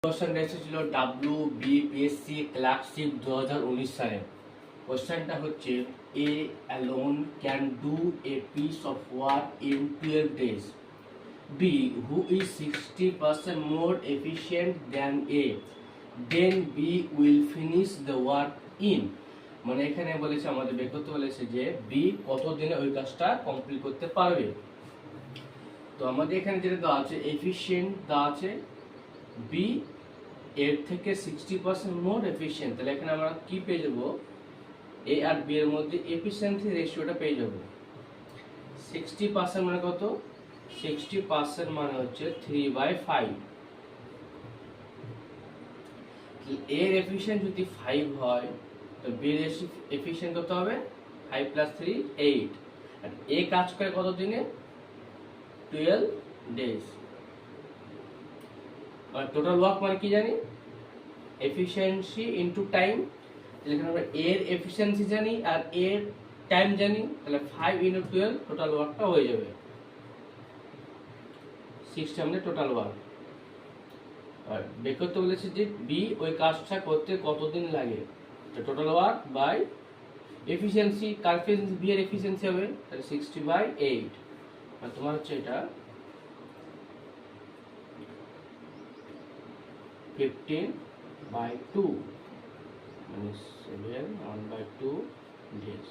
কোশ্চেনটা এসেছিল WBPSC clerkship 2019 সালে। কোশ্চেনটা হচ্ছে A alone can do a piece of work in 12 days, B who is 60% more efficient than A, then B will finish the work in. মানে এখানে বলেছে, আমাদের বের করতে বলেছে যে বি কত দিনে ওই কাজটা কমপ্লিট করতে পারবে। তো আমাদের এখানে যেটা দেওয়া আছে এফিশিয়েন্ট দেওয়া আছে, বি এর থেকে 60% মোর এফিশিয়েন্ট, তাহলে এখানে আমরা কি পেয়ে যাবো, এ আর বি এর মধ্যে এফিশিয়েন্সি রেশিওটা পেয়ে যাবো। 60% মানে কত? 60% মানে হচ্ছে 3/5। এর এফিশিয়েন্ট যদি 5 হয় তো বি এর এফিশিয়েন্ট কত হবে? 5 + 3 8। আর এ কাজ করে কত দিনে? 12 days। আর টোটাল ওয়ার্ক মানে কি জানি? Efficiency into time. এখানে আমরা এর এফিশিয়েন্সি জানি আর এর টাইম জানি, তাহলে 5 × 12 টোটাল ওয়ার্কটা হয়ে যাবে 60 আমাদের টোটাল ওয়ার্ক। আর বের করতে বলেছে যে বি ওই কাজটা করতে কতদিন লাগে, তো টোটাল ওয়ার্ক বাই এফিশিয়েন্সি, কার এফিশিয়েন্সি? বি এর এফিশিয়েন্সি হবে, তাহলে 60/8। আর তোমার হচ্ছে এটা 15/2 মানে 7/2 days।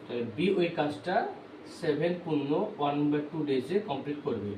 তাহলে বি ওই কাজটা 7 × 1/2 ডেজে কমপ্লিট করবে।